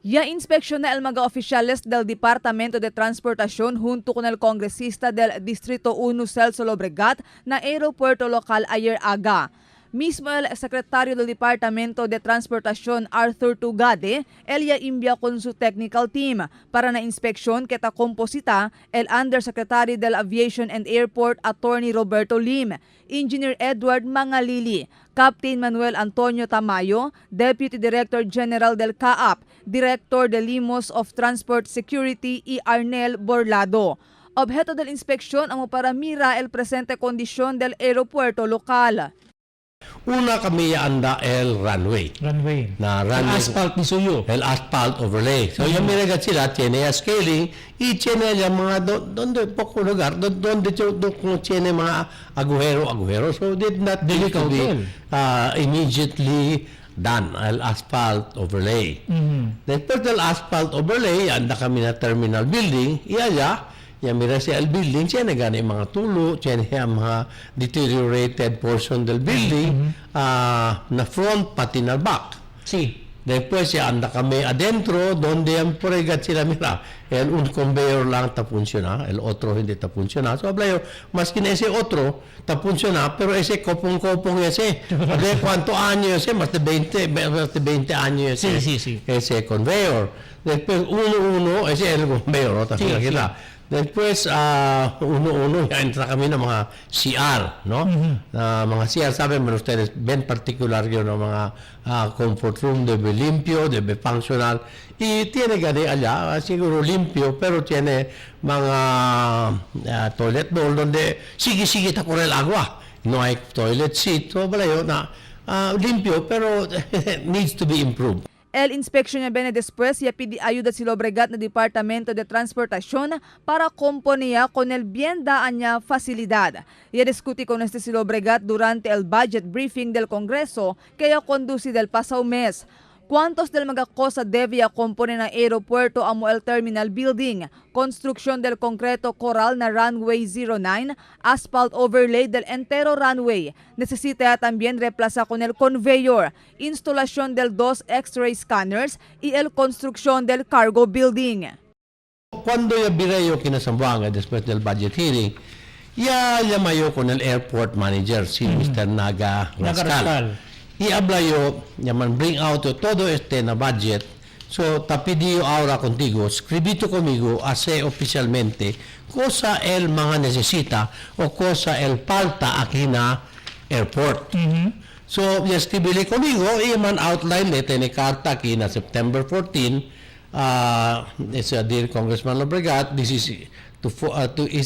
Ya inspección na el mga oficiales del Departamento de Transportación junto con el congresista del Distrito 1 Celso Lobregat na aeropuerto local ayer aga. Mismo el secretario del Departamento de Transportación Arthur Tugade, el ya envía con su technical team para na inspeksyon kita komposita el Undersecretary del Aviation and Airport Attorney Roberto Lim, Engineer Edward Mangalili, Captain Manuel Antonio Tamayo, Deputy Director General del CAAP, Director de Limos of Transport Security y Arnel Borlado. Objeto del inspeksyon ang para mira el presente kondisyon del aeropuerto lokal. Una kami anda el runway. Na runway. El asphalt ni suyo. El asphalt overlay. So yung miragat sila, tiene scaling, y tiene yung mga, donde poco lugar, donde tiene mga agujero. So did not need to be immediately done, el asphalt overlay. Después del asphalt overlay, anda kami na terminal building, iya ya mira si el building, tiene gani mga tulo, tiene mga deteriorated portion del building, na front pati na back. Sí. Después ya anda kami adentro, donde yan poregat sila mira, un conveyor lang ta funciona, el otro hindi ta funciona. So hablayo, maski na ese otro ta funciona, pero ese kopong-kopong ese, de cuánto año ese, más de 20 años ese, Sí. ese conveyor. Después uno, ese el conveyor, no? Ta kita. Después, uno, ya entra kami ng mga CR, no? Mga CR, saben mo ustedes, ben particular yun ng mga comfort room, debe limpio, debe functional. Y tiene gani allá, siguro limpio, pero tiene mga toilet bowl donde sige ta corre el agua. No hay toilet seat, so wala yun na limpio, pero needs to be improved. El inspeksyon niya bene después ya pidi ayuda si Lobregat na Departamento de Transportación para componer con el bien daan niya facilidad. Ya diskuti con este si Lobregat durante el budget briefing del Kongreso kaya conduci del pasado mes. ¿Cuántos del mga cosa debe componer na aeropuerto amo el terminal building, construksyon del concreto coral na runway 09, asphalt overlay del entero runway. Necesita también reemplaza con el conveyor, instalación del 2 X-ray scanners y el construksyon del cargo building. Cuando ya Vireo kinasambuanga después del budget hearing, ya llamayo con el airport manager, si Mr. Naga Rascal. Y hablayo, llaman bring out todo este na budget. So, tapidio ahora contigo, escribito conmigo, hace oficialmente, cosa el mga necesita o cosa el falta aquí na airport. So, ya escribili conmigo, y man outline le tiene carta aquí na September 14, dear Congressman Lobregat, this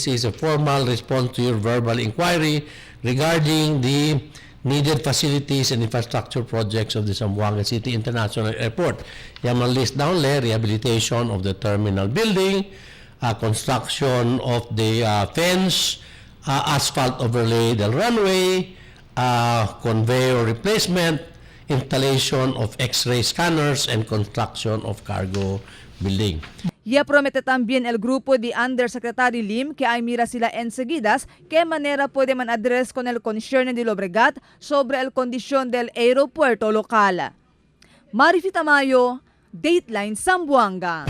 is a formal response to your verbal inquiry regarding the needed facilities and infrastructure projects of the Zamboanga City International Airport. Yaman list down le, rehabilitation of the terminal building, construction of the fence, asphalt overlay del runway, conveyor replacement, installation of X-ray scanners, and construction of cargo building. Ya promete también el grupo de Undersecretary Lim que ay mira sila enseguidas qué manera puede man address con el concern de Lobregat sobre el kondisyon del aeropuerto lokal. Marifita Mayo, Dateline Zamboanga.